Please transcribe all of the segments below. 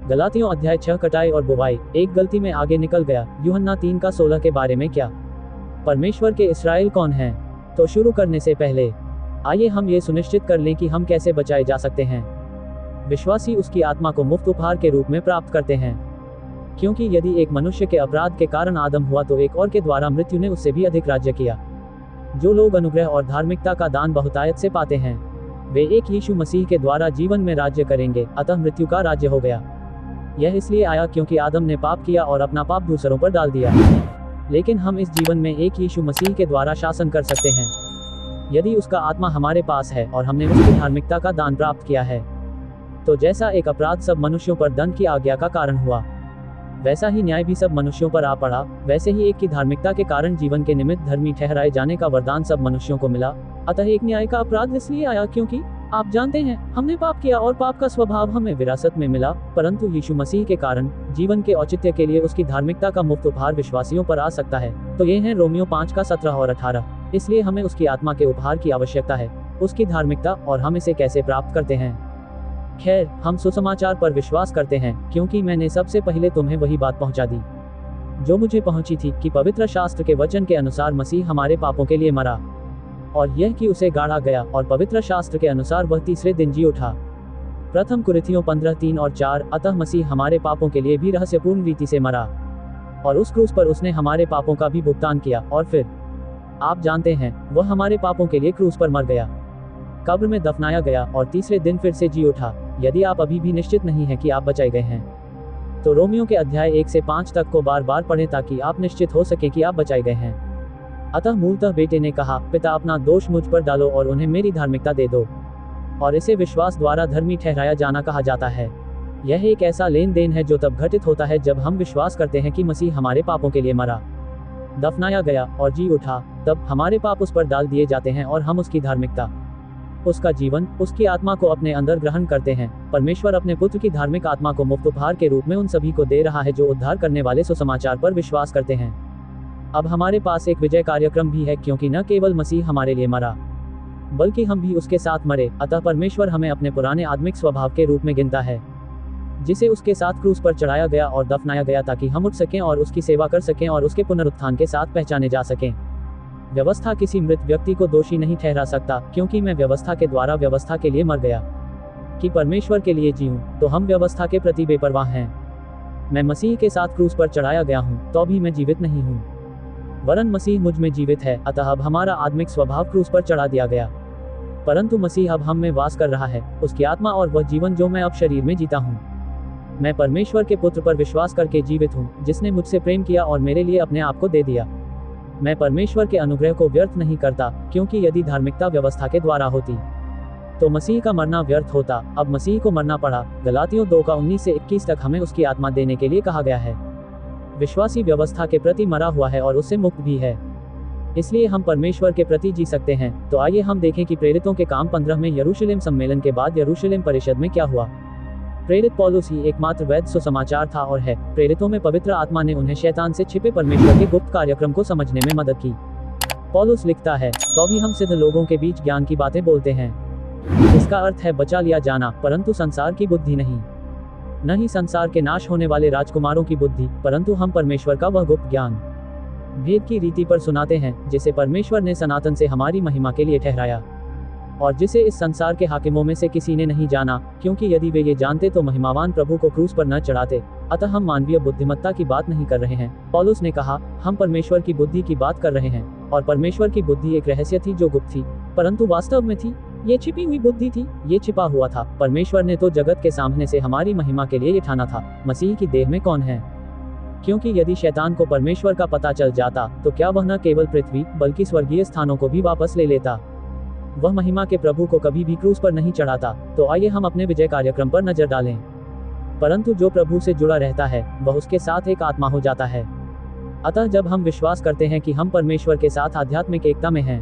गलातियों अध्याय 6 कटाई और बुवाई, एक गलती में आगे निकल गया। यूहन्ना 3:16 के बारे में क्या? परमेश्वर के इस्राएल कौन हैं? तो शुरू करने से पहले आइए हम ये सुनिश्चित कर लें कि हम कैसे बचाए जा सकते हैं। विश्वासी उसकी आत्मा को मुफ्त उपहार के रूप में प्राप्त करते हैं, क्योंकि यदि एक मनुष्य के अपराध के कारण आदम हुआ तो एक और के द्वारा मृत्यु ने उससे भी अधिक राज्य किया। जो लोग अनुग्रह और धार्मिकता का दान बहुतायत से पाते हैं, वे एक यीशु मसीह के द्वारा जीवन में राज्य करेंगे। अतः मृत्यु का राज्य हो गया। यह इसलिए आया क्योंकि आदम ने पाप किया और अपना पाप दूसरों पर डाल दिया। लेकिन हम इस जीवन में एक यीशु मसीह के द्वारा शासन कर सकते हैं, यदि उसका आत्मा हमारे पास है और हमने उसकी धार्मिकता का दान प्राप्त किया है। तो जैसा एक अपराध सब मनुष्यों पर दंड की आज्ञा का कारण हुआ, वैसा ही न्याय भी सब मनुष्यों पर आ पड़ा। वैसे ही एक की धार्मिकता के कारण जीवन के निमित्त धर्मी ठहराए जाने का वरदान सब मनुष्यों को मिला। अतः एक न्याय का अपराध इसलिए आया क्योंकि आप जानते हैं हमने पाप किया और पाप का स्वभाव हमें विरासत में मिला। परंतु यीशु मसीह के कारण जीवन के औचित्य के लिए उसकी धार्मिकता का मुफ्त उपहार विश्वासियों पर आ सकता है। तो ये हैं रोमियो 5:17 और 18। इसलिए हमें उसकी आत्मा के उपहार की आवश्यकता है, उसकी धार्मिकता। और हम इसे कैसे प्राप्त करते हैं? खैर, हम सुसमाचार पर विश्वास करते हैं, क्योंकि मैंने सबसे पहले तुम्हें वही बात पहुंचा दी जो मुझे पहुंची थी, कि पवित्र शास्त्र के वचन के अनुसार मसीह हमारे पापों के लिए मरा, और यह कि उसे गाड़ा गया, और पवित्र शास्त्र के अनुसार वह तीसरे दिन जी उठा। प्रथम कुरिन्थियों 15:3 और 4। अतः मसीह हमारे पापों के लिए भी रहस्यपूर्ण रीति से मरा, और उस क्रूस पर उसने हमारे पापों का भी भुगतान किया। और फिर आप जानते हैं, वह हमारे पापों के लिए क्रूस पर मर गया, कब्र में दफनाया गया, और तीसरे दिन फिर से जी उठा। यदि आप अभी भी निश्चित नहीं हैं कि आप बचाए गए हैं, तो रोमियो के अध्याय 1 से 5 तक को बार बार पढ़ें ताकि आप निश्चित हो सके कि आप बचाए गए हैं। अतः मूलतः बेटे ने कहा, पिता अपना दोष मुझ पर डालो और उन्हें मेरी धार्मिकता दे दो, और इसे विश्वास द्वारा धर्मी ठहराया जाना कहा जाता है। यह एक ऐसा लेन देन है जो तब घटित होता है जब हम विश्वास करते हैं कि मसीह हमारे पापों के लिए मरा, दफनाया गया और जी उठा। तब हमारे पाप उस पर डाल दिए जाते हैं और हम उसकी धार्मिकता, उसका जीवन, उसकी आत्मा को अपने अंदर ग्रहण करते हैं। परमेश्वर अपने पुत्र की धार्मिक आत्मा को मुफ्त उपहार के रूप में उन सभी को दे रहा है जो उद्धार करने वाले सुसमाचार पर विश्वास करते हैं। अब हमारे पास एक विजय कार्यक्रम भी है, क्योंकि न केवल मसीह हमारे लिए मरा, बल्कि हम भी उसके साथ मरे। अतः परमेश्वर हमें अपने पुराने आत्मिक स्वभाव के रूप में गिनता है, जिसे उसके साथ क्रूस पर चढ़ाया गया और दफनाया गया, ताकि हम उठ सकें और उसकी सेवा कर सकें और उसके पुनरुत्थान के साथ पहचाने जा सकें। व्यवस्था किसी मृत व्यक्ति को दोषी नहीं ठहरा सकता, क्योंकि मैं व्यवस्था के द्वारा व्यवस्था के लिए मर गया कि परमेश्वर के लिए जीऊं। तो हम व्यवस्था के प्रति बेपरवाह हैं। मैं मसीह के साथ क्रूस पर चढ़ाया गया हूं, तो भी मैं जीवित नहीं हूं, वरन मसीह मुझ में जीवित है। अतः अब हमारा आत्मिक स्वभाव क्रूस पर चढ़ा दिया गया, परंतु मसीह अब हम में वास कर रहा है, उसकी आत्मा और वह जीवन जो मैं अब शरीर में जीता हूं, मैं परमेश्वर के पुत्र पर विश्वास करके जीवित हूं, जिसने मुझसे प्रेम किया और मेरे लिए अपने आप को दे दिया। मैं परमेश्वर के अनुग्रह को व्यर्थ नहीं करता, क्योंकि यदि धार्मिकता व्यवस्था के द्वारा होती तो मसीह का मरना व्यर्थ होता। अब मसीह को मरना पड़ा। गलातियों 2:19 से 21 तक हमें उसकी आत्मा देने के लिए कहा गया है। विश्वासी व्यवस्था के प्रति मरा हुआ है और उससे मुक्त भी है, इसलिए हम परमेश्वर के प्रति जी सकते हैं। तो आइए हम देखें कि प्रेरितों के काम 15 में यरूशलेम सम्मेलन के बाद यरूशलेम परिषद में क्या हुआ। प्रेरित पौलुस ही एकमात्र वैध सुसमाचार था और है। प्रेरितों में पवित्र आत्मा ने उन्हें शैतान से छिपे परमेश्वर के गुप्त कार्यक्रम को समझने में मदद की। पौलुस लिखता है, तो भी हम सिद्ध लोगों के बीच ज्ञान की बातें बोलते हैं। इसका अर्थ है बचा लिया जाना, परंतु संसार की बुद्धि नहीं, न ही संसार के नाश होने वाले राजकुमारों की बुद्धि, परंतु हम परमेश्वर का वह गुप्त ज्ञान भेद की रीति पर सुनाते हैं, जिसे परमेश्वर ने सनातन से हमारी महिमा के लिए ठहराया, और जिसे इस संसार के हाकिमों में से किसी ने नहीं जाना, क्योंकि यदि वे ये जानते तो महिमावान प्रभु को क्रूस पर न चढ़ाते। अतः हम मानवीय बुद्धिमत्ता की बात नहीं कर रहे हैं। पौलुस ने कहा, हम परमेश्वर की बुद्धि की बात कर रहे हैं, और परमेश्वर की बुद्धि एक रहस्य थी जो गुप्त थी, परंतु वास्तव में थी। ये छिपी हुई बुद्धि थी, ये छिपा हुआ था। परमेश्वर ने तो जगत के सामने से हमारी महिमा के लिए ये ठाना था। मसीह की देह में कौन है? क्योंकि यदि शैतान को परमेश्वर का पता चल जाता तो क्या वह न केवल पृथ्वी बल्कि स्वर्गीय स्थानों को भी वापस ले लेता। वह महिमा के प्रभु को कभी भी क्रूस पर नहीं चढ़ाता। तो आइए हम अपने विजय कार्यक्रम पर नजर डालें। परंतु जो प्रभु से जुड़ा रहता है वह उसके साथ एक आत्मा हो जाता है। अतः जब हम विश्वास करते हैं कि हम परमेश्वर के साथ आध्यात्मिक एकता में हैं,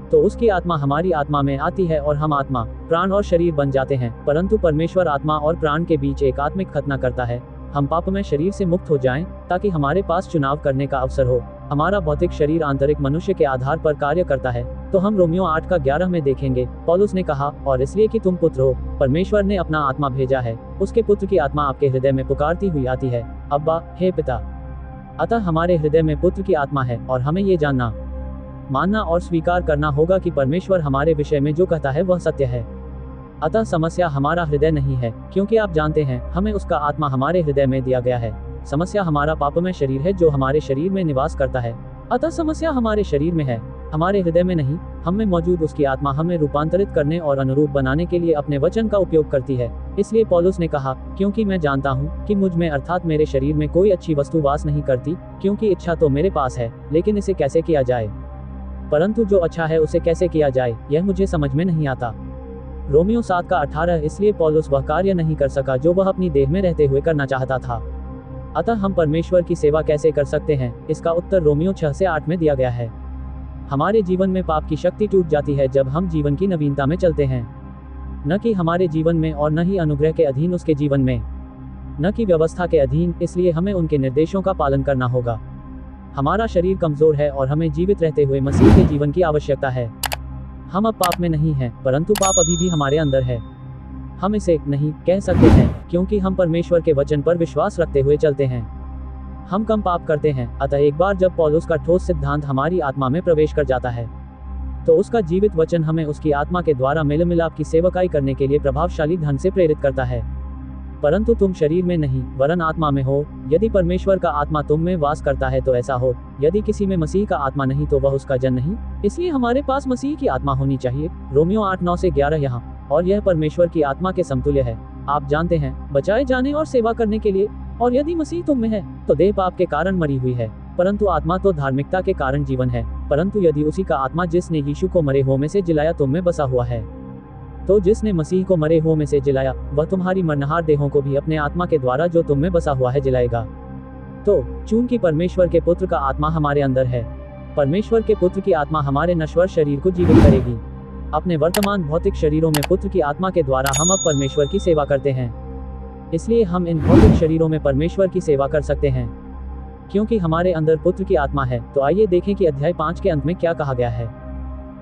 तो उसकी आत्मा हमारी आत्मा में आती है और हम आत्मा, प्राण और शरीर बन जाते हैं। परंतु परमेश्वर आत्मा और प्राण के बीच एक आत्मिक खतना करता है। हम पाप में शरीर से मुक्त हो जाएं, ताकि हमारे पास चुनाव करने का अवसर हो। हमारा भौतिक शरीर आंतरिक मनुष्य के आधार पर कार्य करता है, तो हम रोमियो 8:11 में देखेंगे। पौलुस ने कहा, और इसलिए कि तुम पुत्र हो, परमेश्वर ने अपना आत्मा भेजा है, उसके पुत्र की आत्मा आपके हृदय में पुकारती हुई आती है, अब्बा, हे पिता। अतः हमारे हृदय में पुत्र की आत्मा है, और हमें ये जानना, मानना और स्वीकार करना होगा कि परमेश्वर हमारे विषय में जो कहता है वह सत्य है। अतः समस्या हमारा हृदय नहीं है, क्योंकि आप जानते हैं, हमें उसका आत्मा हमारे हृदय में दिया गया है। समस्या हमारा पापमय शरीर है जो हमारे शरीर में निवास करता है। अतः समस्या हमारे शरीर में है, हमारे हृदय में नहीं। हम में मौजूद उसकी आत्मा हमें रूपांतरित करने और अनुरूप बनाने के लिए अपने वचन का उपयोग करती है। इसलिए पौलुस ने कहा, क्योंकि मैं जानता हूँ कि मुझ में अर्थात मेरे शरीर में कोई अच्छी वस्तु वास नहीं करती, क्योंकि इच्छा तो मेरे पास है, लेकिन इसे कैसे किया जाए। परंतु जो अच्छा है उसे कैसे किया जाए, यह मुझे समझ में नहीं आता। रोमियो 7:18। इसलिए पौलुस वह कार्य नहीं कर सका जो वह अपनी देह में रहते हुए करना चाहता था। अतः हम परमेश्वर की सेवा कैसे कर सकते हैं, इसका उत्तर रोमियो 6:8 में दिया गया है। हमारे जीवन में पाप की शक्ति टूट जाती है जब हम जीवन की नवीनता में चलते हैं, न कि हमारे जीवन में और न ही अनुग्रह के अधीन उसके जीवन में, न कि व्यवस्था के अधीन। इसलिए हमें उनके निर्देशों का पालन करना होगा। हमारा शरीर कमजोर है और हमें जीवित रहते हुए मसीह के जीवन की आवश्यकता है। हम अब पाप में नहीं हैं, परंतु पाप अभी भी हमारे अंदर है। हम इसे नहीं कह सकते हैं, क्योंकि हम परमेश्वर के वचन पर विश्वास रखते हुए चलते हैं। हम कम पाप करते हैं। अतः एक बार जब पौलुस का ठोस सिद्धांत हमारी आत्मा में प्रवेश कर जाता है, तो उसका जीवित वचन हमें उसकी आत्मा के द्वारा मेल मिलाप की सेवकाई करने के लिए प्रभावशाली ढंग से प्रेरित करता है। परंतु तुम शरीर में नहीं वरन आत्मा में हो, यदि परमेश्वर का आत्मा तुम में वास करता है तो ऐसा हो। यदि किसी में मसीह का आत्मा नहीं तो वह उसका जन नहीं। इसलिए हमारे पास मसीह की आत्मा होनी चाहिए। रोमियो 8:9-11 यहाँ। और यह परमेश्वर की आत्मा के समतुल्य है, आप जानते हैं, बचाए जाने और सेवा करने के लिए। और यदि मसीह तुम में है तो देह पाप के कारण मरी हुई है, परंतु आत्मा तो धार्मिकता के कारण जीवन है। परंतु यदि उसी का आत्मा जिसने यीशु को मरे हुओं में से जिलाया तुम में बसा हुआ है, तो जिसने मसीह को मरे हुओं में से जिलाया, वह तुम्हारी मरनहार देहों को भी अपने आत्मा के द्वारा जो तुम में बसा हुआ है जिलाएगा। तो चूंकि परमेश्वर के पुत्र का आत्मा हमारे अंदर है, परमेश्वर के पुत्र की आत्मा हमारे नश्वर शरीर को जीवित करेगी। अपने वर्तमान भौतिक शरीरों में पुत्र की आत्मा के द्वारा हम अब परमेश्वर की सेवा करते हैं। इसलिए हम इन भौतिक शरीरों में परमेश्वर की सेवा कर सकते हैं, क्योंकि हमारे अंदर पुत्र की आत्मा है। तो आइए देखें कि अध्याय 5 के अंत में क्या कहा गया है।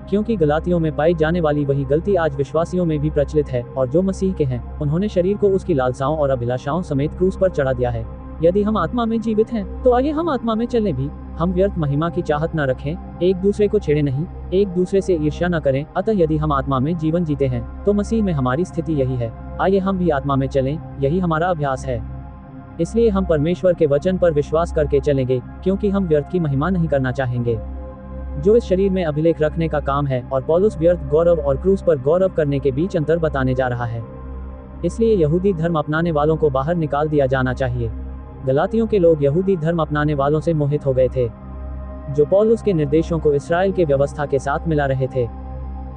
क्योंकि गलातियों में पाई जाने वाली वही गलती आज विश्वासियों में भी प्रचलित है, और जो मसीह के हैं उन्होंने शरीर को उसकी लालसाओं और अभिलाषाओं समेत क्रूस पर चढ़ा दिया है। यदि हम आत्मा में जीवित हैं तो आइए हम आत्मा में चलें भी। हम व्यर्थ महिमा की चाहत न रखें, एक दूसरे को छेड़े नहीं, एक दूसरे से ईर्ष्या न करें। अतः यदि हम आत्मा में जीवन जीते हैं तो मसीह में हमारी स्थिति यही है। आइए हम भी आत्मा में चलें, यही हमारा अभ्यास है। इसलिए हम परमेश्वर के वचन पर विश्वास करके चलेंगे, क्योंकि हम व्यर्थ की महिमा नहीं करना चाहेंगे जो इस शरीर में अभिलेख रखने का काम है। और पौलुस व्यर्थ गौरव और क्रूस पर गौरव करने के बीच अंतर बताने जा रहा है। इसलिए यहूदी धर्म अपनाने वालों को बाहर निकाल दिया जाना चाहिए। गलातियों के लोग यहूदी धर्म अपनाने वालों से मोहित हो गए थे, जो पौलुस के निर्देशों को इस्राएल के व्यवस्था के साथ मिला रहे थे।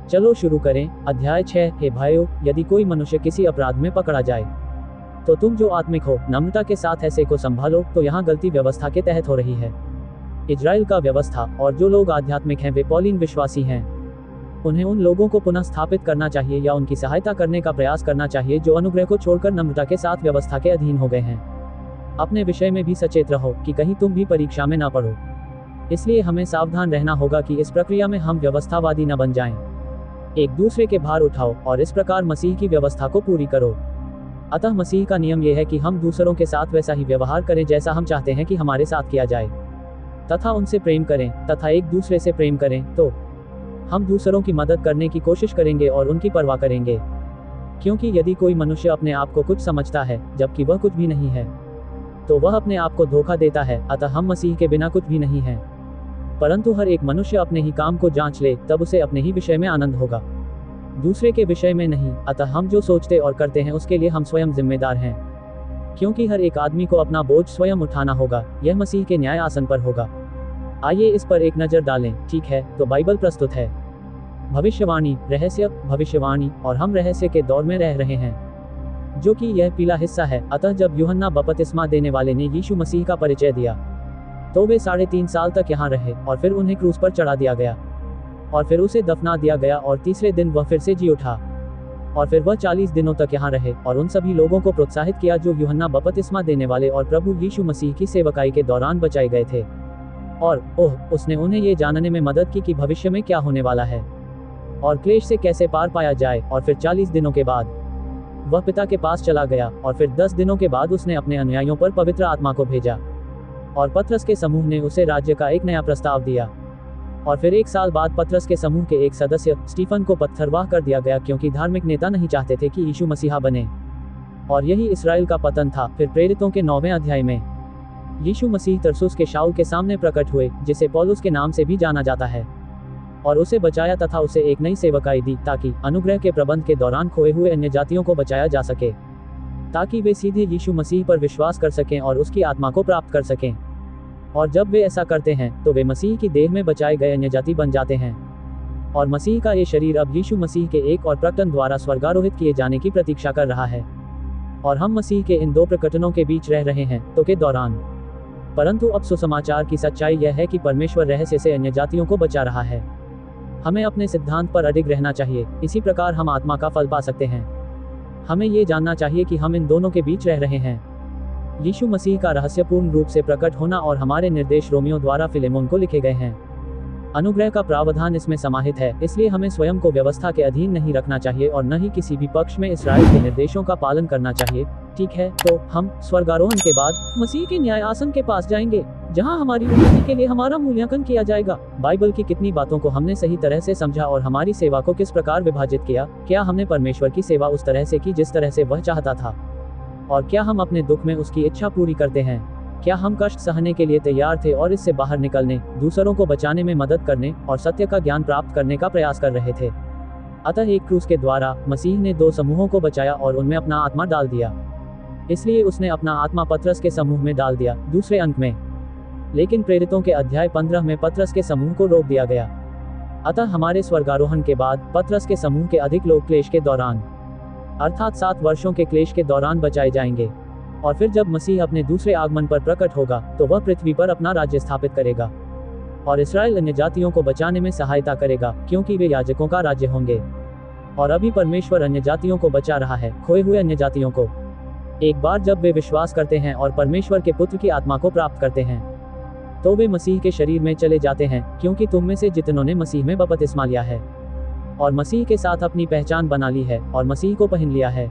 चलो शुरू करें। अध्याय 6। हे भाइयों, यदि कोई मनुष्य किसी अपराध में पकड़ा जाए तो तुम जो आत्मिक हो नम्रता के साथ ऐसे को संभालो। तो यहाँ गलती व्यवस्था के तहत हो रही है, इजराइल का व्यवस्था, और जो लोग आध्यात्मिक हैं वे पौलीन विश्वासी हैं। उन्हें उन लोगों को पुनः स्थापित करना चाहिए या उनकी सहायता करने का प्रयास करना चाहिए जो अनुग्रह को छोड़कर नम्रता के साथ व्यवस्था के अधीन हो गए हैं। अपने विषय में भी सचेत रहो कि कहीं तुम भी परीक्षा में न पड़ो। इसलिए हमें सावधान रहना होगा कि इस प्रक्रिया में हम व्यवस्थावादी न बन जाएं। एक दूसरे के भार उठाओ और इस प्रकार मसीह की व्यवस्था को पूरी करो। अतः मसीह का नियम यह है कि हम दूसरों के साथ वैसा ही व्यवहार करें जैसा हम चाहते हैं कि हमारे साथ किया जाए, तथा उनसे प्रेम करें तथा एक दूसरे से प्रेम करें। तो हम दूसरों की मदद करने की कोशिश करेंगे और उनकी परवाह करेंगे, क्योंकि यदि कोई मनुष्य अपने आप को कुछ समझता है जबकि वह कुछ भी नहीं है, तो वह अपने आप को धोखा देता है। अतः हम मसीह के बिना कुछ भी नहीं हैं। परंतु हर एक मनुष्य अपने ही काम को जांच ले, तब उसे अपने ही विषय में आनंद होगा, दूसरे के विषय में नहीं। अतः हम जो सोचते और करते हैं उसके लिए हम स्वयं जिम्मेदार हैं, क्योंकि हर एक आदमी को अपना बोझ स्वयं उठाना होगा। यह मसीह के न्याय आसन पर होगा। आइए इस पर एक नज़र डालें। ठीक है, तो बाइबल प्रस्तुत है। भविष्यवाणी, रहस्य, भविष्यवाणी, और हम रहस्य के दौर में रह रहे हैं, जो कि यह पीला हिस्सा है। अतः जब यूहन्ना बपतिस्मा देने वाले ने यीशु मसीह का परिचय दिया तो वे 3.5 साल तक यहाँ रहे, और फिर उन्हें क्रूस पर चढ़ा दिया गया, और फिर उसे दफना दिया गया, और तीसरे दिन वह फिर से जी उठा, और फिर वह 40 दिनों तक यहाँ रहे और उन सभी लोगों को प्रोत्साहित किया जो यूहन्ना बपतिस्मा देने वाले और प्रभु यीशु मसीह की सेवकाई के दौरान बचाए गए थे। और उसने उन्हें ये जानने में मदद की कि भविष्य में क्या होने वाला है और क्लेश से कैसे पार पाया जाए। और फिर 40 दिनों के बाद वह पिता के पास चला गया और फिर 10 दिनों के बाद उसने अपने अनुयायियों पर पवित्र आत्मा को भेजा और पतरस के समूह ने उसे राज्य का एक नया प्रस्ताव दिया। और फिर 1 साल बाद पतरस के समूह के एक सदस्य स्टीफन को पत्थरवाह कर दिया गया क्योंकि धार्मिक नेता नहीं चाहते थे कि यीशु मसीहा बने। और यही इसराइल का पतन था। फिर प्रेरितों के 9वें अध्याय में यीशु मसीह तरसुस के शाऊल के सामने प्रकट हुए, जिसे पौलुस के नाम से भी जाना जाता है, और उसे बचाया तथा उसे एक नई सेवकाई दी ताकि अनुग्रह के प्रबंध के दौरान खोए हुए अन्य जातियों को बचाया जा सके, ताकि वे सीधे यीशु मसीह पर विश्वास कर सकें और उसकी आत्मा को प्राप्त कर सकें। और जब वे ऐसा करते हैं तो वे मसीह की देह में बचाए गए अन्य जाति बन जाते हैं और मसीह का ये शरीर अब यीशु मसीह के एक और प्रकटन द्वारा स्वर्गारोहित किए जाने की प्रतीक्षा कर रहा है। और हम मसीह के इन 2 प्रकटनों के बीच रह रहे हैं तो के दौरान। परंतु अब सुसमाचार की सच्चाई यह है कि परमेश्वर रहस्य से अन्य जातियों को बचा रहा है। हमें अपने सिद्धांत पर अडिग रहना चाहिए, इसी प्रकार हम आत्मा का फल पा सकते हैं। हमें ये जानना चाहिए कि हम इन दोनों के बीच रह रहे हैं, यीशु मसीह का रहस्यपूर्ण रूप से प्रकट होना और हमारे निर्देश रोमियो द्वारा फिलेमोन को लिखे गए हैं। अनुग्रह का प्रावधान इसमें समाहित है, इसलिए हमें स्वयं को व्यवस्था के अधीन नहीं रखना चाहिए और न ही किसी भी पक्ष में इस्राएल के निर्देशों का पालन करना चाहिए। ठीक है, तो हम स्वर्गारोहण के बाद मसीह के न्याय आसन के पास जाएंगे, जहां हमारी उन्नति के लिए हमारा मूल्यांकन किया जाएगा। बाइबल की कितनी बातों को हमने सही तरह से समझा और हमारी सेवा को किस प्रकार विभाजित किया। क्या हमने परमेश्वर की सेवा उस तरह से की जिस तरह से वह चाहता था? और क्या हम अपने दुख में उसकी इच्छा पूरी करते हैं? क्या हम कष्ट सहने के लिए तैयार थे और इससे बाहर निकलने, दूसरों को बचाने में मदद करने और सत्य का ज्ञान प्राप्त करने का प्रयास कर रहे थे? अतः एक क्रूस के द्वारा मसीह ने 2 समूहों को बचाया और उनमें अपना आत्मा डाल दिया। इसलिए उसने अपना आत्मा पतरस के समूह में डाल दिया दूसरे अंक में। लेकिन प्रेरितों के अध्याय 15 में पतरस के समूह को रोक दिया गया। अतः हमारे स्वर्गारोहण के बाद पतरस के समूह के अधिक लोग क्लेश के दौरान, अर्थात 7 वर्षों के क्लेश के दौरान बचाए जाएंगे। और फिर जब मसीह अपने दूसरे आगमन पर प्रकट होगा तो वह पृथ्वी पर अपना राज्य स्थापित करेगा और इस्राएल अन्य जातियों को बचाने में सहायता करेगा, क्योंकि वे याजकों का राज्य होंगे। और अभी परमेश्वर अन्य जातियों को बचा रहा है, खोए हुए अन्य जातियों को। एक बार जब वे विश्वास करते हैं और परमेश्वर के पुत्र की आत्मा को प्राप्त करते हैं तो वे मसीह के शरीर में चले जाते हैं, क्योंकि तुम में से जितनों ने मसीह में बपतिस्मा लिया है और मसीह के साथ अपनी पहचान बना ली है और मसीह को पहन लिया है।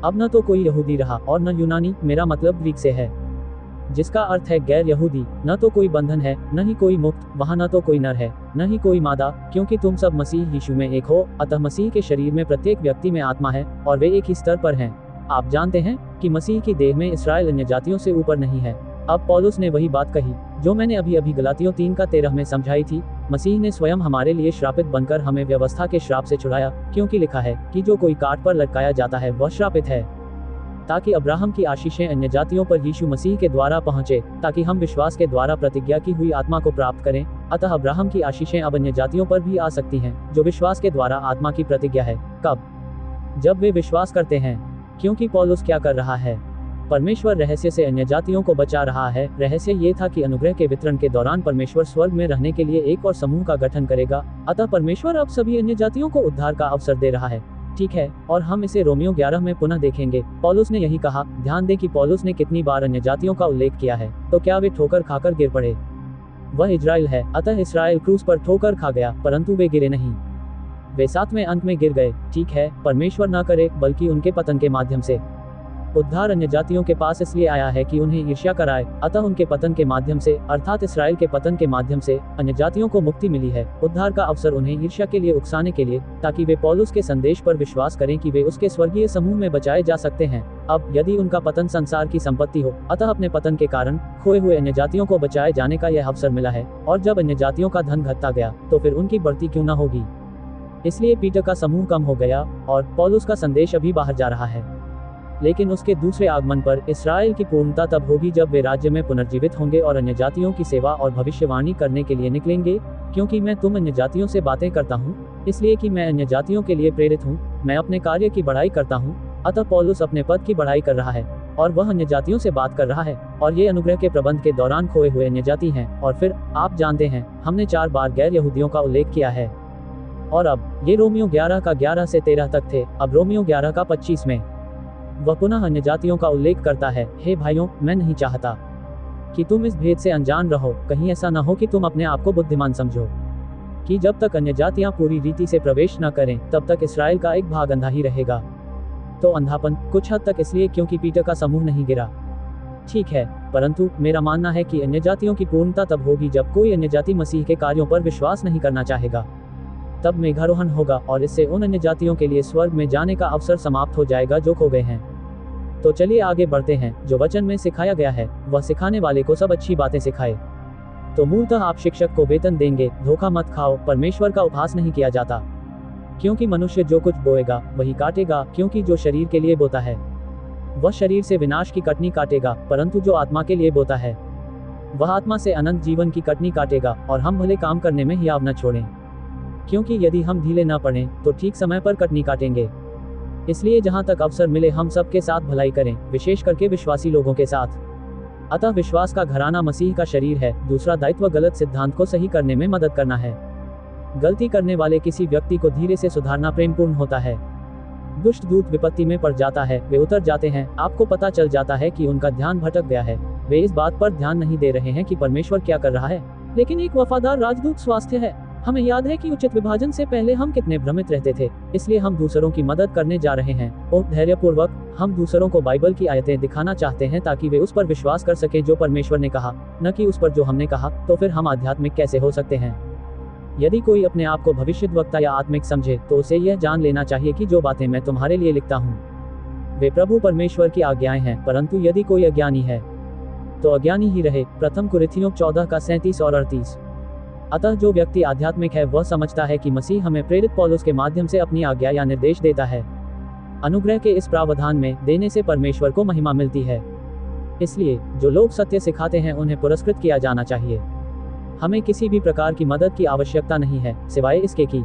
अब न तो कोई यहूदी रहा और न यूनानी, मेरा मतलब ग्रीक से है, जिसका अर्थ है गैर यहूदी, न तो कोई बंधन है न ही कोई मुक्त, वहाँ न तो कोई नर है न ही कोई मादा, क्योंकि तुम सब मसीह यीशु में एक हो। अतः मसीह के शरीर में प्रत्येक व्यक्ति में आत्मा है और वे एक ही स्तर पर हैं। आप जानते हैं कि मसीह की देह में इस्राएल अन्य जातियों से ऊपर नहीं है। अब पौलुस ने वही बात कही जो मैंने अभी गलातियों 3:13 में समझाई थी। मसीह ने स्वयं हमारे लिए श्रापित बनकर हमें व्यवस्था के श्राप से छुड़ाया, क्योंकि लिखा है कि जो कोई काट पर लटकाया जाता है वह श्रापित है, ताकि अब्राहम की आशीषें अन्य जातियों पर यीशु मसीह के द्वारा पहुंचे, ताकि हम विश्वास के द्वारा प्रतिज्ञा की हुई आत्मा को प्राप्त करें। अतः अब्राहम की आशीषें अब अन्य जातियों पर भी आ सकती हैं, जो विश्वास के द्वारा आत्मा की प्रतिज्ञा है। कब? जब वे विश्वास करते हैं। क्योंकि पौलुस क्या कर रहा है? परमेश्वर रहस्य से अन्य जातियों को बचा रहा है। रहस्य ये था कि अनुग्रह के वितरण के दौरान परमेश्वर स्वर्ग में रहने के लिए एक और समूह का गठन करेगा। अतः परमेश्वर अब सभी अन्य जातियों को उद्धार का अवसर दे रहा है। ठीक है, और हम इसे रोमियो 11 में पुनः देखेंगे। पौलुस ने यही कहा। ध्यान दें कि पौलुस ने कितनी बार अन्य जातियों का उल्लेख किया है। तो क्या वे ठोकर खाकर गिर पड़े? वह इजराइल है। अतः इस्राएल क्रूस पर ठोकर खा गया, परंतु वे गिरे नहीं। वे 7वें अंक में गिर गए। ठीक है, परमेश्वर न करे, बल्कि उनके पतन के माध्यम से उद्धार अन्य जातियों के पास इसलिए आया है कि उन्हें ईर्ष्या कराए। अतः उनके पतन के माध्यम से, अर्थात इस्राएल के पतन के माध्यम से अन्य जातियों को मुक्ति मिली है, उद्धार का अवसर उन्हें ईर्ष्या के लिए उकसाने के लिए, ताकि वे पौलुस के संदेश पर विश्वास करें कि वे उसके स्वर्गीय समूह में बचाए जा सकते हैं। अब यदि उनका पतन संसार की संपत्ति हो, अतः अपने पतन के कारण खोए हुए अन्य जातियों को बचाए जाने का यह अवसर मिला है। और जब अन्य जातियों का धन घटता गया तो फिर उनकी बढ़ती क्यों न होगी? इसलिए पीटर का समूह कम हो गया और पौलुस का संदेश अभी बाहर जा रहा है। लेकिन उसके दूसरे आगमन पर इस्राएल की पूर्णता तब होगी जब वे राज्य में पुनर्जीवित होंगे और अन्य जातियों की सेवा और भविष्यवाणी करने के लिए निकलेंगे। क्योंकि मैं तुम अन्य जातियों से बातें करता हूँ, इसलिए कि मैं अन्य जातियों के लिए प्रेरित हूँ, मैं अपने कार्य की बढ़ाई करता हूँ। अतः पौलुस अपने पद की बढ़ाई कर रहा है और वह अन्य जातियों से बात कर रहा है, और ये अनुग्रह के प्रबंध के दौरान खोए हुए अन्य जाति हैं। और फिर आप जानते हैं, हमने 4 बार गैर यहूदियों का उल्लेख किया है। और अब ये रोमियो 11 का 11 से 13 तक थे। अब रोमियो 11 का 25 में वह पुनः अन्य जातियों का उल्लेख करता है। हे भाइयों, मैं नहीं चाहता कि तुम इस भेद से अनजान रहो, कहीं ऐसा न हो कि तुम अपने आप को बुद्धिमान समझो, कि जब तक अन्य जातियां पूरी रीति से प्रवेश न करें तब तक इसराइल का एक भाग अंधा ही रहेगा। तो अंधापन कुछ हद तक इसलिए क्योंकि पीटर का समूह नहीं गिरा, ठीक है, परंतु मेरा मानना है कि अन्य जातियों की पूर्णता तब होगी जब कोई अन्य जाति मसीह के कार्यों पर विश्वास नहीं करना चाहेगा। तब मेघारोहण होगा और इससे उन अन्य जातियों के लिए स्वर्ग में जाने का अवसर समाप्त हो जाएगा जो खो गए हैं। तो चलिए आगे बढ़ते हैं। जो वचन में सिखाया गया है वह सिखाने वाले को सब अच्छी बातें सिखाए। तो मूलतः आप शिक्षक को वेतन देंगे, धोखा मत खाओ, परमेश्वर का उपहास नहीं किया जाता, क्योंकि मनुष्य जो कुछ बोएगा वही काटेगा, क्योंकि जो शरीर के लिए बोता है वह शरीर से विनाश की कटनी काटेगा, परंतु जो आत्मा के लिए बोता है वह आत्मा से अनंत जीवन की कटनी काटेगा। और हम भले काम करने में हियाव न छोड़ें, क्योंकि यदि हम ढीले न पड़ें तो ठीक समय पर कटनी काटेंगे। इसलिए जहां तक अवसर मिले हम सबके साथ भलाई करें, विशेष करके विश्वासी लोगों के साथ। अतः विश्वास का घराना मसीह का शरीर है। दूसरा दायित्व गलत सिद्धांत को सही करने में मदद करना है। गलती करने वाले किसी व्यक्ति को धीरे से सुधारना प्रेमपूर्ण होता है। दुष्ट दूत विपत्ति में पड़ जाता है, वे उतर जाते हैं, आपको पता चल जाता है कि उनका ध्यान भटक गया है, वे इस बात पर ध्यान नहीं दे रहे हैं कि परमेश्वर क्या कर रहा है। लेकिन एक वफादार राजदूत स्वास्थ्य है। हमें याद है कि उचित विभाजन से पहले हम कितने भ्रमित रहते थे, इसलिए हम दूसरों की मदद करने जा रहे हैं। और धैर्यपूर्वक हम दूसरों को बाइबल की आयतें दिखाना चाहते हैं ताकि वे उस पर विश्वास कर सकें जो परमेश्वर ने कहा, न कि उस पर जो हमने कहा। तो फिर हम आध्यात्मिक कैसे हो सकते हैं? यदि कोई अपने आप को भविष्यद्वक्ता या आत्मिक समझे तो उसे यह जान लेना चाहिए कि जो बातें मैं तुम्हारे लिए लिखता हूँ वे प्रभु परमेश्वर की आज्ञाएं हैं। परंतु यदि कोई अज्ञानी है तो अज्ञानी ही रहे। प्रथम कुरिन्थियों 14 का 37 और 38। अतः जो व्यक्ति आध्यात्मिक है वह समझता है कि मसीह हमें प्रेरित पौलुस के माध्यम से अपनी आज्ञा या निर्देश देता है। अनुग्रह के इस प्रावधान में देने से परमेश्वर को महिमा मिलती है। इसलिए जो लोग सत्य सिखाते हैं उन्हें पुरस्कृत किया जाना चाहिए। हमें किसी भी प्रकार की मदद की आवश्यकता नहीं है सिवाय इसके कि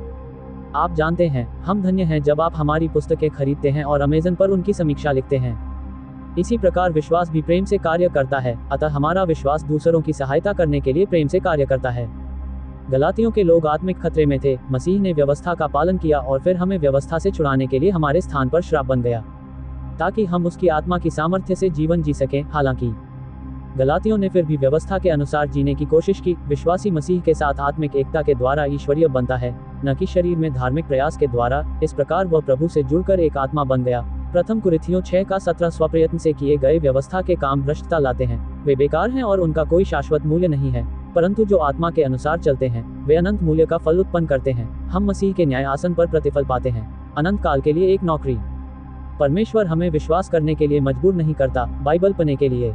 आप जानते हैं, हम धन्य हैं जब आप हमारी पुस्तकें खरीदते हैं और अमेज़न पर उनकी समीक्षा लिखते हैं। इसी प्रकार विश्वास भी प्रेम से कार्य करता है। अतः हमारा विश्वास दूसरों की सहायता करने के लिए प्रेम से कार्य करता है। गलातियों के लोग आत्मिक खतरे में थे। मसीह ने व्यवस्था का पालन किया और फिर हमें व्यवस्था से छुड़ाने के लिए हमारे स्थान पर श्राप बन गया, ताकि हम उसकी आत्मा की सामर्थ्य से जीवन जी सकें। हालांकि गलातियों ने फिर भी व्यवस्था के अनुसार जीने की कोशिश की। विश्वासी मसीह के साथ आत्मिक एकता के द्वारा ईश्वरीय बनता है, न कि शरीर में धार्मिक प्रयास के द्वारा। इस प्रकार वह प्रभु से जुड़कर एक आत्मा बन गया। प्रथम कुरिन्थियों 6 का 17 स्वप्रयत्न से किए गए व्यवस्था के काम भ्रष्टता लाते हैं, वे बेकार हैं और उनका कोई शाश्वत मूल्य नहीं है। परंतु जो आत्मा के अनुसार चलते हैं वे अनंत मूल्य का फल उत्पन्न करते हैं। हम मसीह के न्याय आसन पर प्रतिफल पाते हैं, अनंत काल के लिए एक नौकरी। परमेश्वर हमें विश्वास करने के लिए मजबूर नहीं करता, बाइबल पढ़ने के लिए,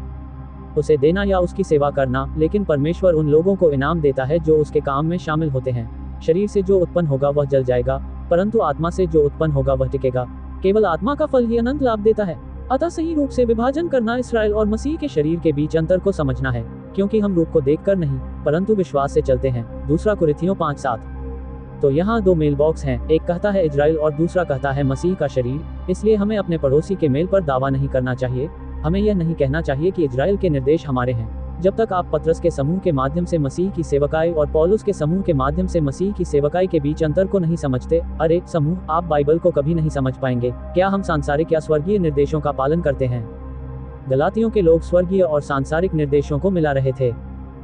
उसे देना या उसकी सेवा करना, लेकिन परमेश्वर उन लोगों को इनाम देता है जो उसके काम में शामिल होते हैं। शरीर से जो उत्पन्न होगा वह जल जाएगा, परंतु आत्मा से जो उत्पन्न होगा वह टिकेगा। केवल आत्मा का फल ही अनंत लाभ देता है। अतः सही रूप से विभाजन करना इसराइल और मसीह के शरीर के बीच अंतर को समझना है, क्योंकि हम रूप को देखकर नहीं परंतु विश्वास से चलते हैं। दूसरा कुरिन्थियों 5:7। तो यहाँ दो मेल बॉक्स हैं, एक कहता है इजराइल और दूसरा कहता है मसीह का शरीर। इसलिए हमें अपने पड़ोसी के मेल पर दावा नहीं करना चाहिए। हमें यह नहीं कहना चाहिए कि इजराइल के निर्देश हमारे हैं, जब तक आप पतरस के समूह के माध्यम से मसीह की सेवकाई और पौलुस के समूह के माध्यम से मसीह की सेवकाई के बीच अंतर को नहीं समझते। अरे समूह, आप बाइबल को कभी नहीं समझ पाएंगे। क्या हम सांसारिक या स्वर्गीय निर्देशों का पालन करते हैं? गलातियों के लोग स्वर्गीय और सांसारिक निर्देशों को मिला रहे थे।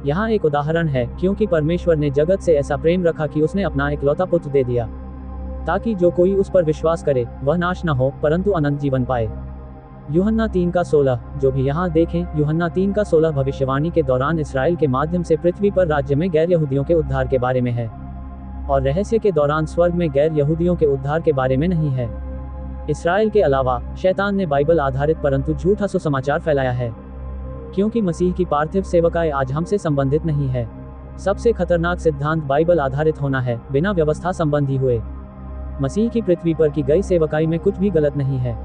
यहाँ एक उदाहरण है, क्योंकि परमेश्वर ने जगत से ऐसा प्रेम रखा कि उसने अपना इकलौता पुत्र दे दिया, ताकि जो कोई उस पर विश्वास करे वह नाश न हो परंतु अनंत जीवन पाए। यूहन्ना 3 का 16। जो भी यहाँ देखें, यूहन्ना 3 का 16 भविष्यवाणी के दौरान इसराइल के माध्यम से पृथ्वी पर राज्य में गैर यहूदियों के उद्धार के बारे में है, और रहस्य के दौरान स्वर्ग में गैर यहूदियों के उद्धार के बारे में नहीं है। इसराइल के अलावा शैतान ने बाइबल आधारित परंतु झूठा सुसमाचार फैलाया है, क्योंकि मसीह की पार्थिव सेवकाई आज हमसे संबंधित नहीं है। सबसे खतरनाक सिद्धांत बाइबल आधारित होना है, बिना व्यवस्था संबंधी हुए। मसीह की पृथ्वी पर की गई सेवकाई में कुछ भी गलत नहीं है,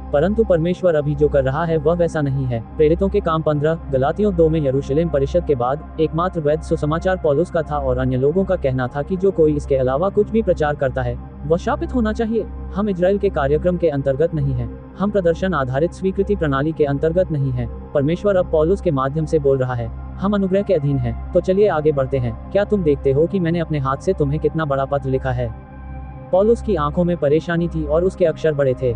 परंतु परमेश्वर अभी जो कर रहा है वह वैसा नहीं है। प्रेरितों के काम 15, गलातियों 2 में यरूशलेम परिषद के बाद एकमात्र वैध सुसमाचार पौलुस का था और अन्य लोगों का कहना था कि जो कोई इसके अलावा कुछ भी प्रचार करता है वह शापित होना चाहिए। हम इजराइल के कार्यक्रम के अंतर्गत नहीं हैं, हम प्रदर्शन आधारित स्वीकृति प्रणाली के अंतर्गत नहीं हैं। परमेश्वर अब पौलुस के माध्यम से बोल रहा है, हम अनुग्रह के अधीन हैं। तो चलिए आगे बढ़ते हैं। क्या तुम देखते हो कि मैंने अपने हाथ से तुम्हें कितना बड़ा पत्र लिखा है? पौलुस की आंखों में परेशानी थी और उसके अक्षर बड़े थे।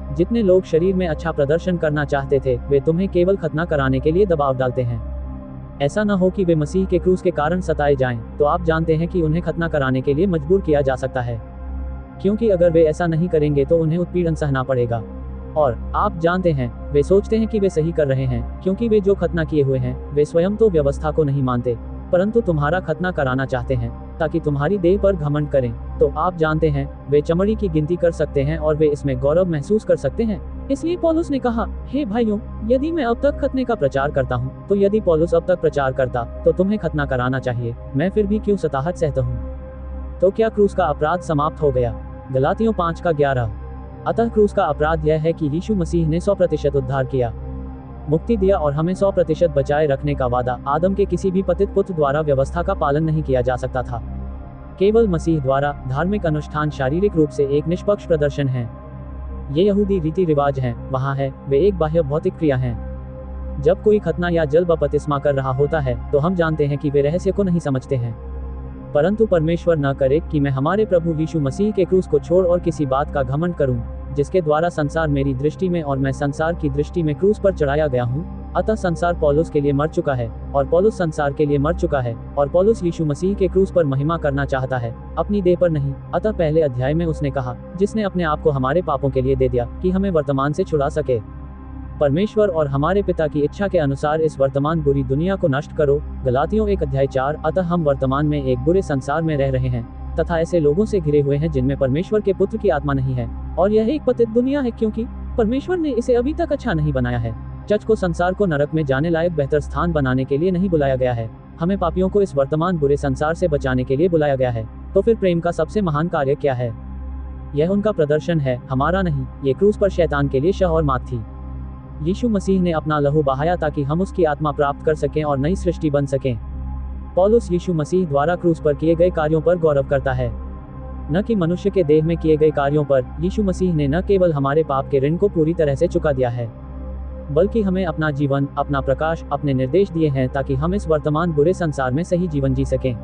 जितने लोग शरीर में अच्छा प्रदर्शन करना चाहते थे वे तुम्हें केवल खतना कराने के लिए दबाव डालते हैं। ऐसा न हो कि वे मसीह के क्रूस के कारण सताए जाएं, तो आप जानते हैं कि उन्हें खतना कराने के लिए मजबूर किया जा सकता है, क्योंकि अगर वे ऐसा नहीं करेंगे तो उन्हें उत्पीड़न सहना पड़ेगा। और आप जानते हैं, वे सोचते हैं कि वे सही कर रहे हैं, क्योंकि वे जो खतना किए हुए हैं, वे स्वयं तो व्यवस्था को नहीं मानते, परंतु तुम्हारा खतना कराना चाहते हैं, ताकि तुम्हारी देह पर घमंड करें। तो आप जानते हैं, वे चमड़ी की गिनती कर सकते हैं और वे इसमें गौरव महसूस कर सकते हैं। इसलिए पौलुस ने कहा, हे भाइयों, यदि मैं अब तक खतने का प्रचार करता हूँ, तो यदि पौलुस अब तक प्रचार करता, तो तुम्हें खतना कराना चाहिए। मैं फिर भी क्यों सताहट सहता हूँ? तो क्या क्रूस का अपराध समाप्त हो गया? गलातियों 5:11। अतः क्रूस का अपराध यह है कि यीशु मसीह ने 100% उद्धार किया, मुक्ति दिया और हमें 100% बचाए रखने का वादा आदम के किसी भी पतित पुत्र द्वारा व्यवस्था का पालन नहीं किया जा सकता था। केवल मसीह द्वारा धार्मिक अनुष्ठान शारीरिक रूप से एक निष्पक्ष प्रदर्शन है। ये यहूदी रीति रिवाज हैं, वहाँ है, वे एक बाह्य भौतिक क्रिया हैं। जब कोई खतना या जल बपतिस्मा कर रहा होता है, तो हम जानते हैं कि वे रहस्य को नहीं समझते हैं। परंतु परमेश्वर न करे कि मैं हमारे प्रभु यीशु मसीह के क्रूस को छोड़ और किसी बात का घमंड करूं, जिसके द्वारा संसार मेरी दृष्टि में और मैं संसार की दृष्टि में क्रूस पर चढ़ाया गया हूं। अतः संसार पौलुस के लिए मर चुका है, और पौलुस संसार के लिए मर चुका है, और पौलुस यीशु मसीह के क्रूस पर महिमा करना चाहता है, अपनी देह पर नहीं। अतः पहले अध्याय में उसने कहा, जिसने अपने आप को हमारे पापों के लिए दे दिया, कि हमें वर्तमान से छुड़ा सके। परमेश्वर और हमारे पिता की इच्छा के अनुसार इस वर्तमान बुरी दुनिया को नष्ट करो। गलातियों 1:4। अतः हम वर्तमान में एक बुरे संसार में रह रहे हैं, तथा ऐसे लोगों से घिरे हुए हैं जिनमें परमेश्वर के पुत्र की आत्मा नहीं है, और यह एक पतित दुनिया है, क्योंकि परमेश्वर ने इसे अभी तक अच्छा नहीं बनाया है। चर्च को संसार को नरक में जाने लायक बेहतर स्थान बनाने के लिए नहीं बुलाया गया है, हमें पापियों को इस वर्तमान बुरे संसार से बचाने के लिए बुलाया गया है। तो फिर प्रेम का सबसे महान कार्य क्या है? यह उनका प्रदर्शन है, हमारा नहीं। ये क्रूस पर शैतान के लिए शह और मात थी। यीशु मसीह ने अपना लहू बहाया ताकि हम उसकी आत्मा प्राप्त कर सकें और नई सृष्टि बन सकें। पौलुस यीशु मसीह द्वारा क्रूस पर किए गए कार्यों पर गौरव करता है, न कि मनुष्य के देह में किए गए कार्यों पर। यीशु मसीह ने न केवल हमारे पाप के ऋण को पूरी तरह से चुका दिया है, बल्कि हमें अपना जीवन, अपना प्रकाश, अपने निर्देश दिए हैं ताकि हम इस वर्तमान बुरे संसार में सही जीवन जी सकें।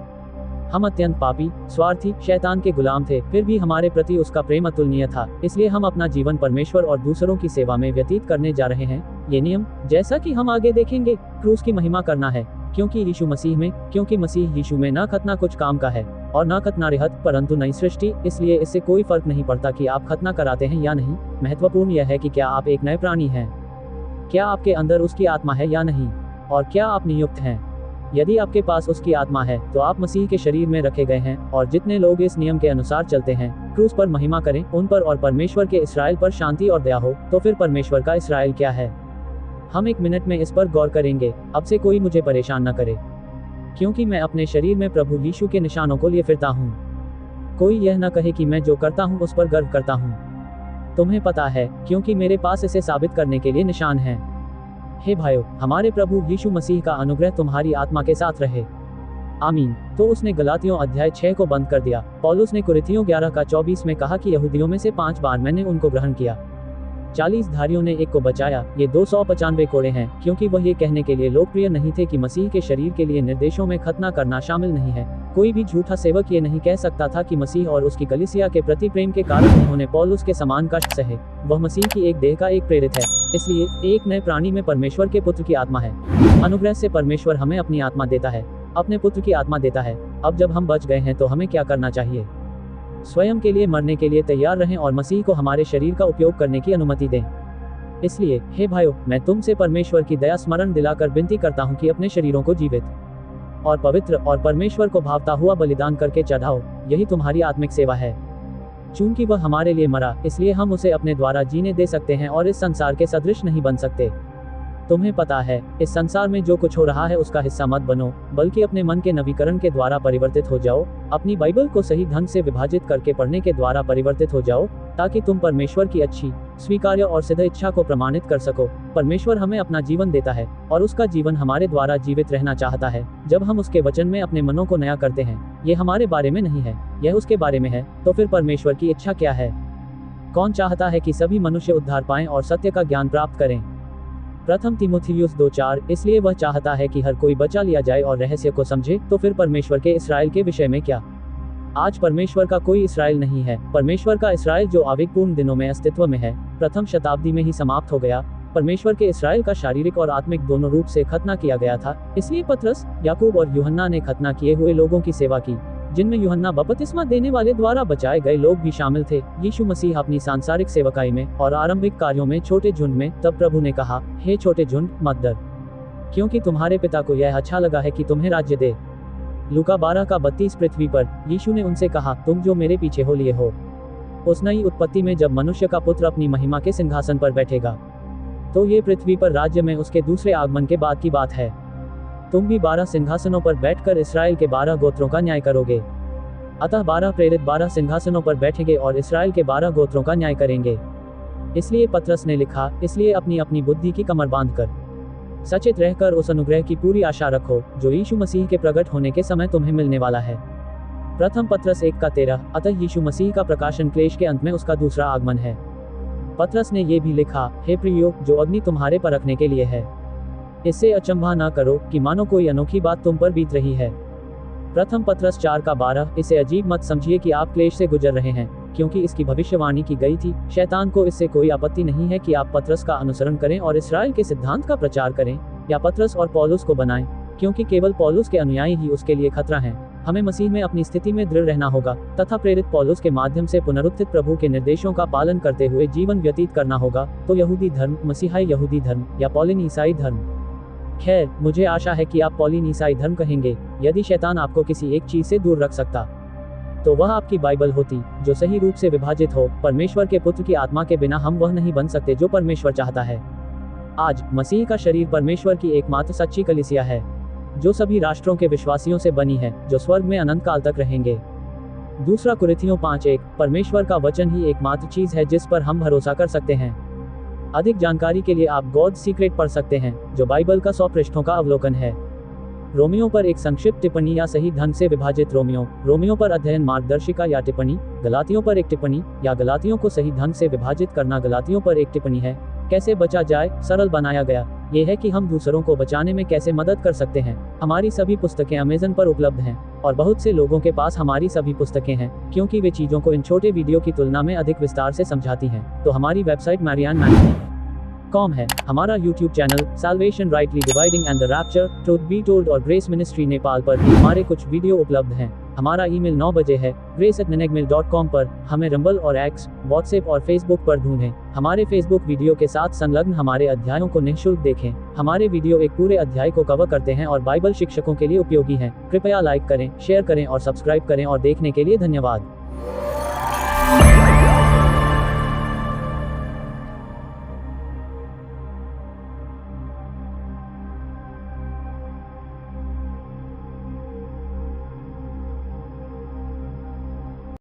हम अत्यंत पापी, स्वार्थी, शैतान के गुलाम थे, फिर भी हमारे प्रति उसका प्रेम अतुलनीय था। इसलिए हम अपना जीवन परमेश्वर और दूसरों की सेवा में व्यतीत करने जा रहे हैं। ये नियम, जैसा कि हम आगे देखेंगे, क्रूस की महिमा करना है, क्योंकि यीशु मसीह में, क्योंकि मसीह यीशु में न खतना कुछ काम का है और न खतना रिहत, परंतु नई सृष्टि। इसलिए इससे कोई फर्क नहीं पड़ता कि आप खतना कराते हैं या नहीं। महत्वपूर्ण यह है कि क्या आप एक नए प्राणी हैं, क्या आपके अंदर उसकी आत्मा है या नहीं, और क्या आप नियुक्त हैं। यदि आपके पास उसकी आत्मा है, तो आप मसीह के शरीर में रखे गए हैं। और जितने लोग इस नियम के अनुसार चलते हैं, क्रूस पर महिमा करें, उन पर और परमेश्वर के इस्राएल पर शांति और दया हो। तो फिर परमेश्वर का इस्राएल क्या है? हम 1 मिनट में इस पर गौर करेंगे। अब से कोई मुझे परेशान न करे, क्योंकि मैं अपने शरीर में प्रभु यीशु के निशानों को लिए फिरता हूँ। कोई यह न कहे कि मैं जो करता हूँ उस पर गर्व करता हूँ। तुम्हें पता है, क्योंकि मेरे पास इसे साबित करने के लिए निशान हैं। हे भाइयों, हमारे प्रभु यीशु मसीह का अनुग्रह तुम्हारी आत्मा के साथ रहे। आमीन। तो उसने गलातियों अध्याय 6 को बंद कर दिया। पौलुस ने कुरिन्थियों 11:24 में कहा कि यहूदियों में से 5 बार मैंने उनको ग्रहण किया, 40 धारियों ने एक को बचाया। ये 295 कोड़े हैं, क्योंकि वह ये कहने के लिए लोकप्रिय नहीं थे कि मसीह के शरीर के लिए निर्देशों में खतना करना शामिल नहीं है। कोई भी झूठा सेवक ये नहीं कह सकता था कि मसीह और उसकी कलीसिया के प्रति प्रेम के कारण उन्होंने पौलुस के समान कष्ट सहे। वह मसीह की एक देह का एक प्रेरित है, इसलिए एक नए प्राणी में परमेश्वर के पुत्र की आत्मा है। अनुग्रह से परमेश्वर हमें अपनी आत्मा देता है, अपने पुत्र की आत्मा देता है। अब जब हम बच गए हैं तो हमें क्या करना चाहिए? स्वयं के लिए मरने के लिए तैयार रहें और मसीह को हमारे शरीर का उपयोग करने की अनुमति दें। इसलिए हे भाइयों, मैं तुमसे परमेश्वर की दया स्मरण दिलाकर विनती करता हूं कि अपने शरीरों को जीवित और पवित्र और परमेश्वर को भावता हुआ बलिदान करके चढ़ाओ। यही तुम्हारी आत्मिक सेवा है। चूंकि वह हमारे लिए मरा, इसलिए हम उसे अपने द्वारा जीने दे सकते हैं और इस संसार के सदृश नहीं बन सकते। तुम्हें पता है, इस संसार में जो कुछ हो रहा है उसका हिस्सा मत बनो, बल्कि अपने मन के नवीकरण के द्वारा परिवर्तित हो जाओ। अपनी बाइबल को सही ढंग से विभाजित करके पढ़ने के द्वारा परिवर्तित हो जाओ, ताकि तुम परमेश्वर की अच्छी, स्वीकार्य और सिद्ध इच्छा को प्रमाणित कर सको। परमेश्वर हमें अपना जीवन देता है और उसका जीवन हमारे द्वारा जीवित रहना चाहता है। जब हम उसके वचन में अपने मनों को नया करते हैं, ये हमारे बारे में नहीं है, यह उसके बारे में है। तो फिर परमेश्वर की इच्छा क्या है? कौन चाहता है कि सभी मनुष्य उद्धार पाएं और सत्य का ज्ञान प्राप्त करें? प्रथम तीमुथियुस 2:4। इसलिए वह चाहता है कि हर कोई बचा लिया जाए और रहस्य को समझे। तो फिर परमेश्वर के इस्राएल के विषय में क्या? आज परमेश्वर का कोई इस्राएल नहीं है। परमेश्वर का इस्राएल जो आवेगपूर्ण दिनों में अस्तित्व में है, प्रथम शताब्दी में ही समाप्त हो गया। परमेश्वर के इसराइल का शारीरिक और आत्मिक दोनों रूप से खतना किया गया था। इसलिए पतरस, याकूब और यूहन्ना ने खतना किए हुए लोगों की सेवा की, जिनमें यूहन्ना बपतिस्मा देने वाले द्वारा बचाए गए लोग भी शामिल थे। यीशु मसीह अपनी सांसारिक सेवकाई में और आरंभिक कार्यों में छोटे झुंड में, तब प्रभु ने कहा, हे छोटे झुंड, मत डर, क्योंकि तुम्हारे पिता को यह अच्छा लगा है कि तुम्हें राज्य दे। लूका 12:32। पृथ्वी पर यीशु ने उनसे कहा, तुम जो मेरे पीछे हो लिए हो उस नई उत्पत्ति में, जब मनुष्य का पुत्र अपनी महिमा के सिंहासन पर बैठेगा, तो ये पृथ्वी पर राज्य में उसके दूसरे आगमन के बाद की बात है। तुम भी 12 सिंहासनों पर बैठकर इसराइल के 12 गोत्रों का न्याय करोगे। अतः 12 प्रेरित 12 सिंहासनों पर बैठेंगे और इसराइल के 12 गोत्रों का न्याय करेंगे। इसलिए पतरस ने लिखा, इसलिए अपनी अपनी बुद्धि की कमर बांधकर सचेत रहकर उस अनुग्रह की पूरी आशा रखो जो यीशु मसीह के प्रकट होने के समय तुम्हें मिलने वाला है। प्रथम पतरस 1:13। अतः यीशु मसीह का प्रकाशन क्लेश के अंत में उसका दूसरा आगमन है। पतरस ने ये भी लिखा, हे प्रियो, जो अग्नि तुम्हारे परखने के लिए है, इससे अचंभा न करो कि मानो कोई अनोखी बात तुम पर बीत रही है। प्रथम पतरस 4:12। इसे अजीब मत समझिए कि आप क्लेश से गुजर रहे हैं, क्योंकि इसकी भविष्यवाणी की गई थी। शैतान को इससे कोई आपत्ति नहीं है कि आप पतरस का अनुसरण करें और इसराइल के सिद्धांत का प्रचार करें, या पतरस और पौलुस को बनाएं, क्योंकि केवल पौलुस के अनुयायी ही उसके लिए खतरा हैं। हमें मसीह में अपनी स्थिति में दृढ़ रहना होगा तथा प्रेरित पौलुस के माध्यम से पुनरुत्थित प्रभु के निर्देशों का पालन करते हुए जीवन व्यतीत करना होगा, तो यहूदी धर्म, मसीहाई यहूदी धर्म या पौलिन ईसाई धर्म। खैर, मुझे आशा है कि आप पौलिन ईसाई धर्म कहेंगे। यदि शैतान आपको किसी एक चीज से दूर रख सकता, तो वह आपकी बाइबल होती, जो सही रूप से विभाजित हो। परमेश्वर के पुत्र की आत्मा के बिना हम वह नहीं बन सकते जो परमेश्वर चाहता है। आज मसीह का शरीर परमेश्वर की एकमात्र सच्ची कलीसिया है, जो सभी राष्ट्रों के विश्वासियों से बनी है, जो स्वर्ग में अनंत काल तक रहेंगे। दूसरा कुरिन्थियों 5:1। परमेश्वर का वचन ही एकमात्र चीज है जिस पर हम भरोसा कर सकते हैं। अधिक जानकारी के लिए आप गॉड सीक्रेट पढ़ सकते हैं, जो बाइबल का 100 पृष्ठों का अवलोकन है। रोमियो पर एक संक्षिप्त टिप्पणी या सही ढंग से विभाजित रोमियो पर अध्ययन मार्गदर्शिका या टिप्पणी, गलातियों पर एक टिप्पणी या गलातियों को सही ढंग से विभाजित करना, गलातियों पर एक टिप्पणी है। कैसे बचा जाए, सरल बनाया गया ये है कि हम दूसरों को बचाने में कैसे मदद कर सकते हैं। हमारी सभी पुस्तकें अमेज़न पर उपलब्ध हैं, और बहुत से लोगों के पास हमारी सभी पुस्तकें हैं, क्योंकि वे चीज़ों को इन छोटे वीडियो की तुलना में अधिक विस्तार से समझाती हैं। तो हमारी वेबसाइट marianmanagement.com है। हमारा YouTube channel salvation rightly dividing and the rapture, truth be told और ग्रेस मिनिस्ट्री नेपाल पर भी हमारे कुछ वीडियो उपलब्ध हैं। हमारा ईमेल 9 बजे है, grace@nanagmail.com पर। हमें रंबल और एक्स, व्हाट्सएप और फेसबुक पर ढूंढें। हमारे फेसबुक वीडियो के साथ संलग्न हमारे अध्यायों को निःशुल्क देखें। हमारे वीडियो एक पूरे अध्याय को कवर करते हैं और बाइबल शिक्षकों के लिए उपयोगी हैं। कृपया लाइक करें, शेयर करें और सब्सक्राइब करें, और देखने के लिए धन्यवाद।